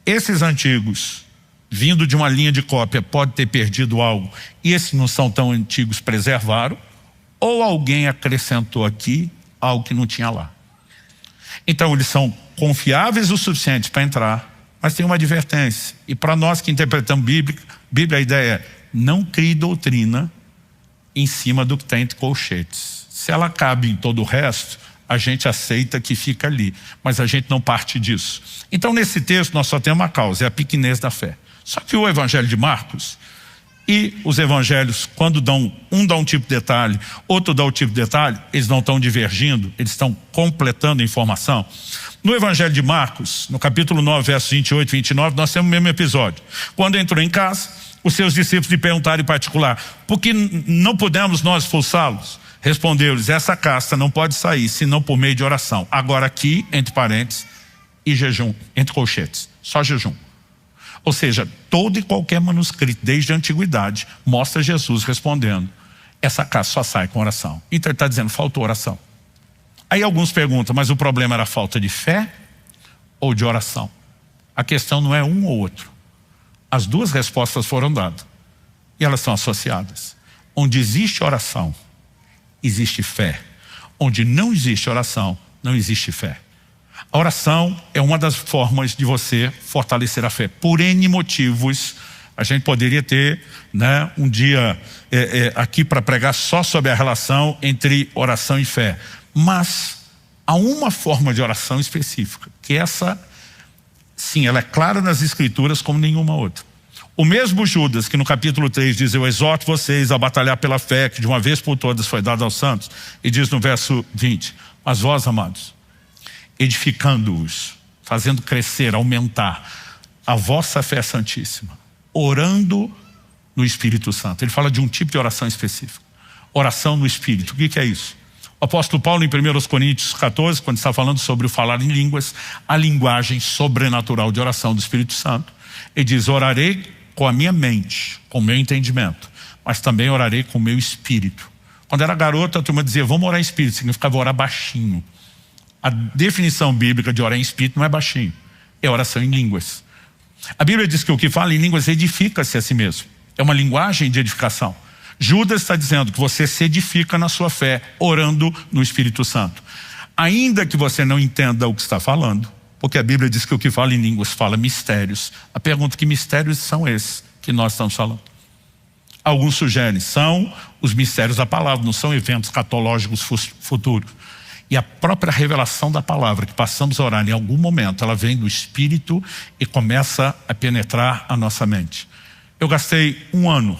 esses antigos, vindo de uma linha de cópia, pode ter perdido algo, e esses não são tão antigos, preservaram, ou alguém acrescentou aqui algo que não tinha lá. Então eles são confiáveis o suficiente para entrar, mas tem uma advertência. E para nós que interpretamos Bíblia, a ideia é, não crie doutrina em cima do que está entre colchetes. Se ela cabe em todo o resto, a gente aceita que fica ali, mas a gente não parte disso. Então nesse texto nós só temos uma causa, é a pequenez da fé. Só que o Evangelho de Marcos e os evangelhos, quando dão um tipo de detalhe, outro dá o tipo de detalhe, eles não estão divergindo, eles estão completando a informação. No Evangelho de Marcos, no capítulo 9, versos 28 e 29, nós temos o mesmo episódio. Quando entrou em casa, os seus discípulos lhe perguntaram em particular, por que não pudemos nós expulsá-los? Respondeu-lhes, essa casta não pode sair senão por meio de oração. Agora aqui, entre parênteses, e jejum, entre colchetes, só jejum. Ou seja, todo e qualquer manuscrito, desde a antiguidade, mostra Jesus respondendo, essa casta só sai com oração. Então ele está dizendo, faltou oração. Aí alguns perguntam, mas o problema era a falta de fé ou de oração? A questão não é um ou outro. As duas respostas foram dadas. E elas são associadas. Onde existe oração, existe fé. Onde não existe oração, não existe fé. A oração é uma das formas de você fortalecer a fé. Por N motivos, a gente poderia ter, né, um dia aqui para pregar só sobre a relação entre oração e fé. Mas há uma forma de oração específica, que essa, sim, ela é clara nas Escrituras como nenhuma outra. O mesmo Judas que no capítulo 3 diz, eu exorto vocês a batalhar pela fé que de uma vez por todas foi dada aos santos, e diz no verso 20, mas vós, amados, edificando-os, fazendo crescer, aumentar a vossa fé santíssima, orando no Espírito Santo. Ele fala de um tipo de oração específica. Oração no Espírito. O que é isso? O apóstolo Paulo, em 1 Coríntios 14, quando está falando sobre o falar em línguas, a linguagem sobrenatural de oração do Espírito Santo, ele diz: orarei com a minha mente, com o meu entendimento, mas também orarei com o meu espírito. Quando era garoto, a turma dizia: vamos orar em espírito, significava orar baixinho. A definição bíblica de orar em espírito não é baixinho, é oração em línguas. A Bíblia diz que o que fala em línguas edifica-se a si mesmo. É uma linguagem de edificação. Judas está dizendo que você se edifica na sua fé, orando no Espírito Santo. Ainda que você não entenda o que está falando, porque a Bíblia diz que o que fala em línguas fala mistérios. A pergunta: que mistérios são esses que nós estamos falando? Alguns sugerem, são os mistérios da palavra, não são eventos catológicos futuros. E a própria revelação da palavra que passamos a orar em algum momento, ela vem do Espírito e começa a penetrar a nossa mente. Eu gastei 1 ano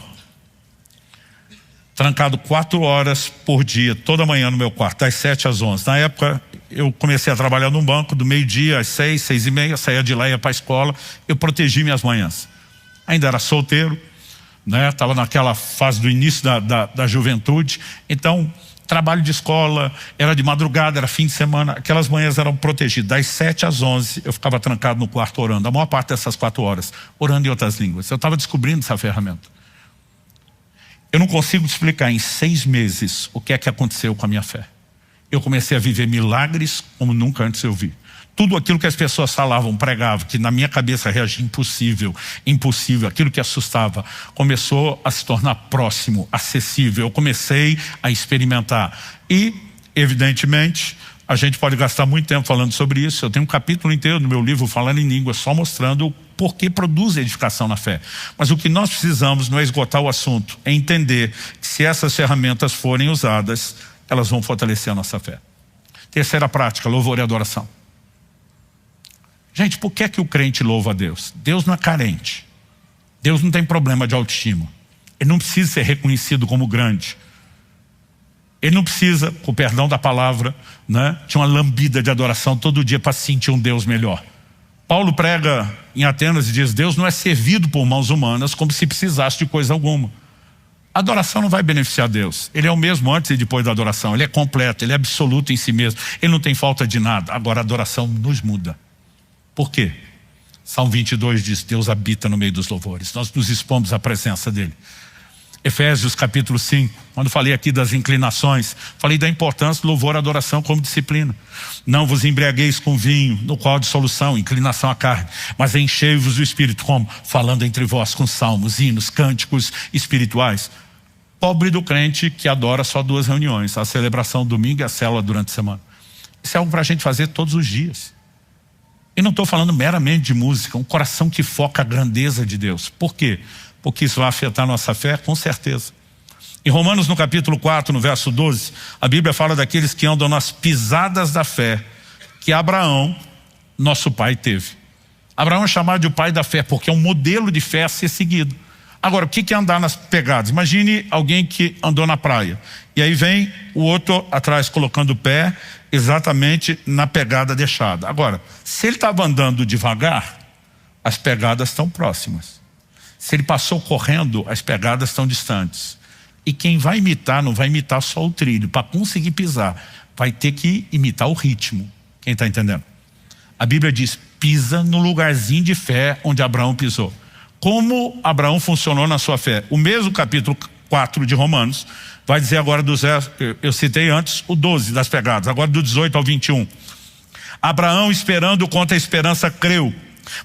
trancado 4 horas por dia, toda manhã no meu quarto, das 7 às 11. Na época, eu comecei a trabalhar num banco, do meio-dia às 6, 6h30, saía de lá e ia para a escola. Eu protegi minhas manhãs. Ainda era solteiro, né? Estava naquela fase do início da juventude. Então, trabalho de escola, era de madrugada, era fim de semana, aquelas manhãs eram protegidas. Das 7 às 11, eu ficava trancado no quarto orando, a maior parte dessas 4 horas, orando em outras línguas. Eu estava descobrindo essa ferramenta. Eu não consigo explicar em 6 meses o que é que aconteceu com a minha fé. Eu comecei a viver milagres como nunca antes eu vi. Tudo aquilo que as pessoas falavam, pregavam, que na minha cabeça reagia impossível, aquilo que assustava, começou a se tornar próximo, acessível. Eu comecei a experimentar. E, evidentemente, a gente pode gastar muito tempo falando sobre isso. Eu tenho um capítulo inteiro no meu livro falando em línguas, só mostrando o porquê produz edificação na fé. Mas o que nós precisamos não é esgotar o assunto, é entender que se essas ferramentas forem usadas, elas vão fortalecer a nossa fé. Terceira prática, louvor e adoração. Gente, por que é que o crente louva a Deus? Deus não é carente. Deus não tem problema de autoestima. Ele não precisa ser reconhecido como grande. Ele não precisa, com o perdão da palavra, né, de uma lambida de adoração todo dia para sentir um Deus melhor. Paulo prega em Atenas e diz: Deus não é servido por mãos humanas como se precisasse de coisa alguma. A adoração não vai beneficiar Deus. Ele é o mesmo antes e depois da adoração. Ele é completo, ele é absoluto em si mesmo. Ele não tem falta de nada. Agora a adoração nos muda. Por quê? Salmo 22 diz: Deus habita no meio dos louvores. Nós nos expomos à presença dele. Efésios capítulo 5, quando falei aqui das inclinações, falei da importância do louvor e adoração como disciplina. Não vos embriagueis com vinho, no qual há dissolução, inclinação à carne, mas enchei-vos do Espírito, como? Falando entre vós com salmos, hinos, cânticos espirituais. Pobre do crente que adora só 2 reuniões, a celebração domingo e a célula durante a semana. Isso é algo para a gente fazer todos os dias. E não estou falando meramente de música, um coração que foca a grandeza de Deus. Por quê? Porque isso vai afetar a nossa fé, com certeza. Em Romanos, no capítulo 4, no verso 12, a Bíblia fala daqueles que andam nas pisadas da fé que Abraão, nosso pai, teve. Abraão é chamado de o pai da fé, porque é um modelo de fé a ser seguido. Agora, o que é andar nas pegadas? Imagine alguém que andou na praia, e aí vem o outro atrás colocando o pé exatamente na pegada deixada. Agora, se ele estava andando devagar, as pegadas estão próximas. Se ele passou correndo, as pegadas estão distantes. E quem vai imitar, não vai imitar só o trilho. Para conseguir pisar, vai ter que imitar o ritmo. Quem está entendendo? A Bíblia diz: pisa no lugarzinho de fé onde Abraão pisou. Como Abraão funcionou na sua fé? O mesmo capítulo 4 de Romanos vai dizer agora do Zé, eu citei antes o 12 das pegadas, agora do 18 ao 21. Abraão, esperando contra a esperança, creu,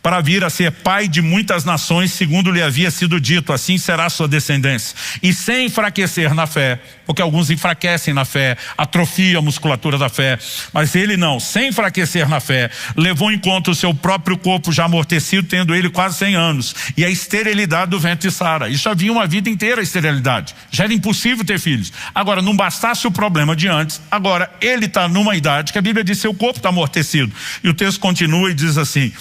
para vir a ser pai de muitas nações, segundo lhe havia sido dito, assim será a sua descendência. E sem enfraquecer na fé, porque alguns enfraquecem na fé, atrofiam a musculatura da fé, mas ele não, sem enfraquecer na fé, levou em conta o seu próprio corpo já amortecido, tendo ele quase 100 anos, e a esterilidade do ventre de Sara. Isso havia uma vida inteira, a esterilidade. Já era impossível ter filhos. Agora, não bastasse o problema de antes, agora ele está numa idade que a Bíblia diz que seu corpo está amortecido. E o texto continua e diz assim: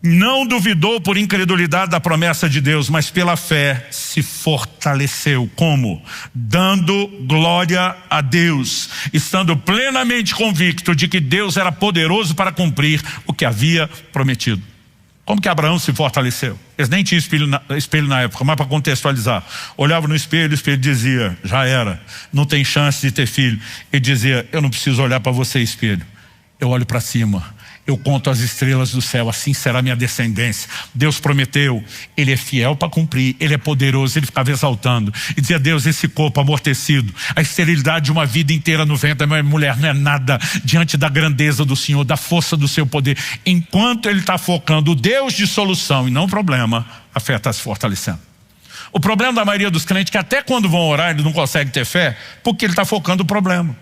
não duvidou por incredulidade da promessa de Deus, mas pela fé se fortaleceu. Como? Dando glória a Deus, estando plenamente convicto de que Deus era poderoso para cumprir o que havia prometido. Como que Abraão se fortaleceu? Eles nem tinham espelho na época, mas para contextualizar. Olhava no espelho, o espelho dizia, já era, não tem chance de ter filho. Ele dizia, eu não preciso olhar para você, espelho. Eu olho para cima, eu conto as estrelas do céu, assim será minha descendência. Deus prometeu, Ele é fiel para cumprir, Ele é poderoso. Ele ficava exaltando e dizia, Deus, esse corpo amortecido, a esterilidade de uma vida inteira no ventre da minha mulher não é nada diante da grandeza do Senhor, da força do seu poder. Enquanto ele está focando o Deus de solução e não o problema, a fé está se fortalecendo. O problema da maioria dos crentes é que até quando vão orar eles não conseguem ter fé, porque ele está focando o problema.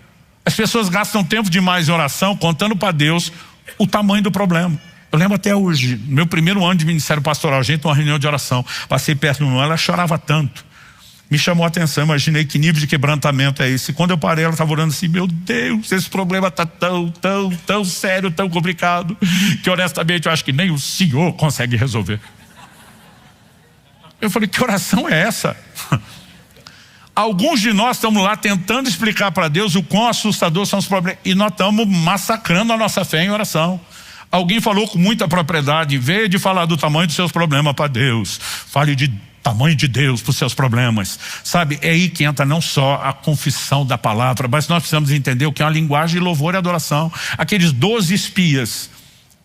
As pessoas gastam tempo demais em oração contando para Deus o tamanho do problema. Eu lembro até hoje, no meu primeiro ano de ministério pastoral, gente, numa reunião de oração, passei perto de uma irmã, ela chorava tanto, me chamou a atenção, imaginei que nível de quebrantamento é esse. E quando eu parei, ela estava orando assim, meu Deus, esse problema está tão sério, tão complicado, que honestamente eu acho que nem o Senhor consegue resolver. Eu falei, que oração é essa? Alguns de nós estamos lá tentando explicar para Deus o quão assustador são os problemas, e nós estamos massacrando a nossa fé em oração. Alguém falou com muita propriedade, em vez de falar do tamanho dos seus problemas para Deus, fale de tamanho de Deus para os seus problemas. Sabe, é aí que entra não só a confissão da palavra, mas nós precisamos entender o que é uma linguagem de louvor e adoração. Aqueles 12 espias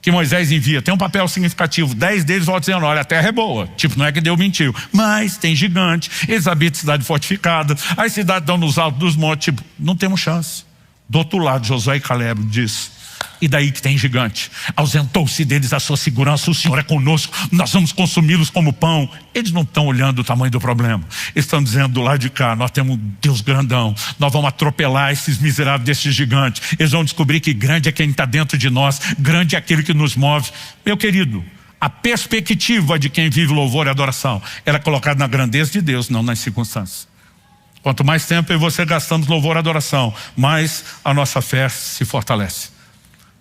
que Moisés envia, tem um papel significativo. 10 deles vão dizendo, olha, a terra é boa. Tipo, não é que Deus mentiu, mas tem gigante, eles habitam cidade fortificada, as cidades estão nos altos dos montes. Tipo, não temos chance. Do outro lado, Josué e Caleb diz, e daí que tem gigante? Ausentou-se deles a sua segurança, o Senhor é conosco, nós vamos consumi-los como pão. Eles não estão olhando o tamanho do problema, eles estão dizendo do lado de cá, nós temos um Deus grandão, nós vamos atropelar esses miseráveis desses gigantes. Eles vão descobrir que grande é quem está dentro de nós, grande é aquele que nos move. Meu querido, a perspectiva de quem vive louvor e adoração era colocada na grandeza de Deus, não nas circunstâncias. Quanto mais tempo eu e você gastamos louvor e adoração, mais a nossa fé se fortalece.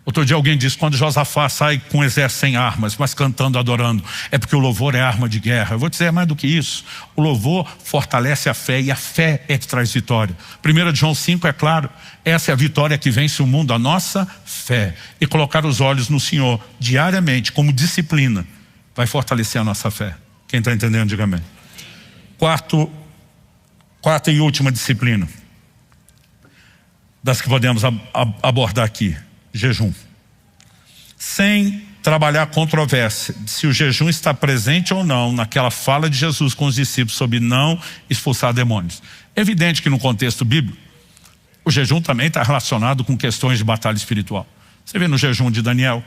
Outro dia alguém disse, quando Josafá sai com um exército sem armas, mas cantando, adorando, é porque o louvor é arma de guerra. Eu vou dizer mais do que isso. O louvor fortalece a fé, e a fé é que traz vitória. 1 João 5 é claro, essa é a vitória que vence o mundo, a nossa fé. E colocar os olhos no Senhor diariamente, como disciplina, vai fortalecer a nossa fé. Quem está entendendo, diga amém. Quarta e última disciplina, das que podemos abordar aqui. Jejum. Sem trabalhar a controvérsia se o jejum está presente ou não naquela fala de Jesus com os discípulos sobre não expulsar demônios. É evidente que no contexto bíblico o jejum também está relacionado com questões de batalha espiritual. Você vê no jejum de Daniel,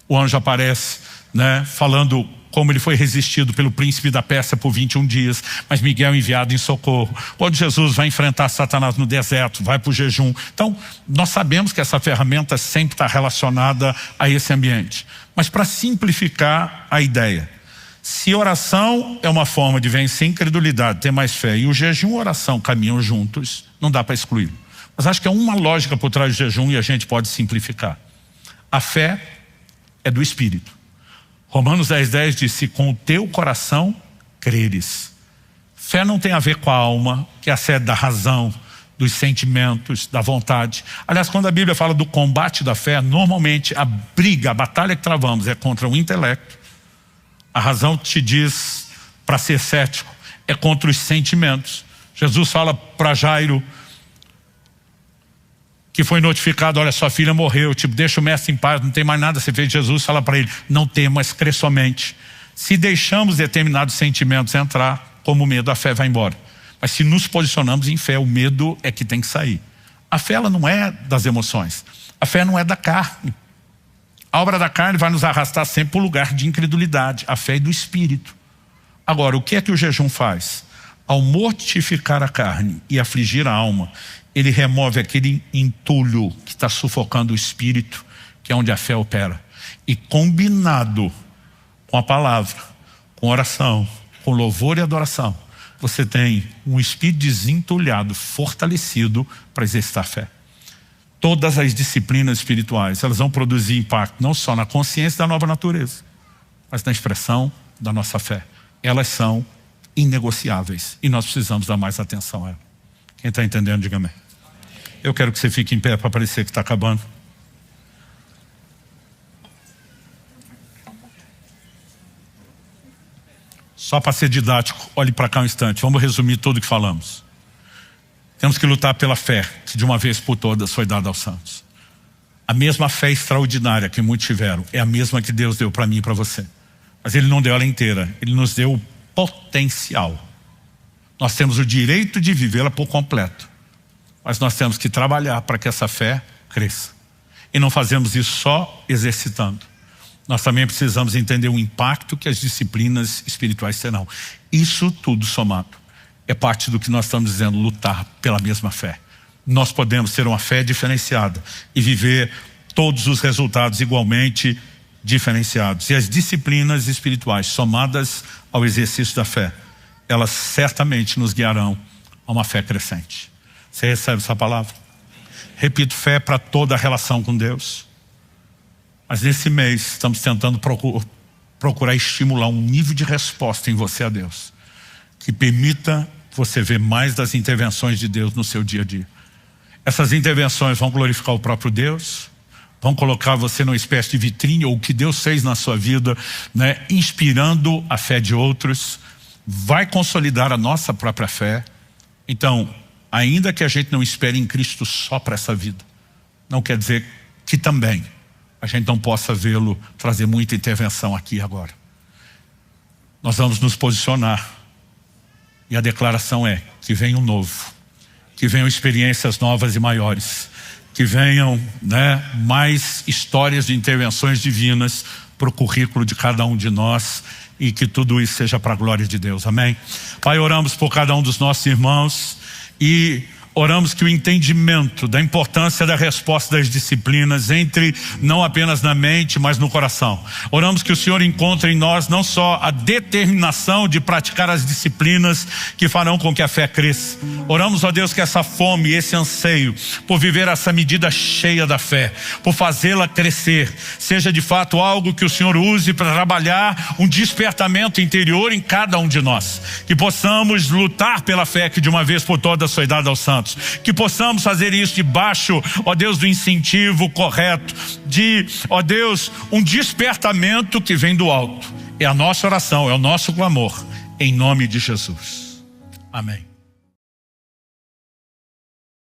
o anjo aparece, né, falando como ele foi resistido pelo príncipe da Pérsia por 21 dias, mas Miguel enviado em socorro. Quando Jesus vai enfrentar Satanás no deserto, vai para o jejum. Então, nós sabemos que essa ferramenta sempre está relacionada a esse ambiente. Mas para simplificar a ideia, se oração é uma forma de vencer a incredulidade, ter mais fé, e o jejum e a oração caminham juntos, não dá para excluir. Mas acho que é uma lógica por trás do jejum e a gente pode simplificar. A fé é do Espírito. Romanos 10:10 diz, se com o teu coração creres. Fé não tem a ver com a alma, que é a sede da razão, dos sentimentos, da vontade. Aliás, quando a Bíblia fala do combate da fé, normalmente a briga, a batalha que travamos é contra o intelecto. A razão te diz para ser cético, é contra os sentimentos. Jesus fala para Jairo, que foi notificado, olha, sua filha morreu, tipo, deixa o mestre em paz, não tem mais nada a ser feito. Jesus fala para ele, não temas, crê somente. Se deixamos determinados sentimentos entrar, como o medo, a fé vai embora. Mas se nos posicionamos em fé, o medo é que tem que sair. A fé, ela não é das emoções, a fé não é da carne. A obra da carne vai nos arrastar sempre para o lugar de incredulidade. A fé é do Espírito. Agora, o que é que o jejum faz? Ao mortificar a carne e afligir a alma, ele remove aquele entulho que está sufocando o espírito, que é onde a fé opera. E combinado com a palavra, com oração, com louvor e adoração, você tem um espírito desentulhado, fortalecido para exercitar a fé. Todas as disciplinas espirituais, elas vão produzir impacto não só na consciência da nova natureza, mas na expressão da nossa fé. Elas são inegociáveis e nós precisamos dar mais atenção a elas. Quem está entendendo, diga amém. Eu quero que você fique em pé para parecer que está acabando. Só para ser didático, olhe para cá um instante. Vamos resumir tudo o que falamos. Temos que lutar pela fé, que de uma vez por todas foi dada aos santos. A mesma fé extraordinária que muitos tiveram é a mesma que Deus deu para mim e para você. Mas Ele não deu ela inteira, Ele nos deu o potencial. Nós temos o direito de vivê-la por completo. Mas nós temos que trabalhar para que essa fé cresça. E não fazemos isso só exercitando. Nós também precisamos entender o impacto que as disciplinas espirituais terão. Isso tudo somado é parte do que nós estamos dizendo, lutar pela mesma fé. Nós podemos ter uma fé diferenciada e viver todos os resultados igualmente diferenciados. E as disciplinas espirituais somadas ao exercício da fé, elas certamente nos guiarão a uma fé crescente. Você recebe essa palavra? Repito, fé para toda a relação com Deus. Mas nesse mês estamos tentando procurar estimular um nível de resposta em você a Deus, que permita você ver mais das intervenções de Deus no seu dia a dia. Essas intervenções vão glorificar o próprio Deus, vão colocar você numa espécie de vitrine, ou o que Deus fez na sua vida, né, inspirando a fé de outros, vai consolidar a nossa própria fé. Então, ainda que a gente não espere em Cristo só para essa vida, não quer dizer que também a gente não possa vê-lo trazer muita intervenção aqui e agora. Nós vamos nos posicionar. E a declaração é que venha um novo. Que venham experiências novas e maiores. Que venham, né, mais histórias de intervenções divinas para o currículo de cada um de nós. E que tudo isso seja para a glória de Deus. Amém? Pai, oramos por cada um dos nossos irmãos. E oramos que o entendimento da importância da resposta das disciplinas entre não apenas na mente, mas no coração. Oramos que o Senhor encontre em nós não só a determinação de praticar as disciplinas que farão com que a fé cresça. Oramos, ó Deus, que essa fome, esse anseio por viver essa medida cheia da fé, por fazê-la crescer, seja de fato algo que o Senhor use para trabalhar um despertamento interior em cada um de nós. Que possamos lutar pela fé que de uma vez por todas foi dada aos santos. Que possamos fazer isso debaixo, ó Deus, do incentivo correto, de, ó Deus, um despertamento que vem do alto. É a nossa oração, é o nosso clamor, em nome de Jesus. Amém.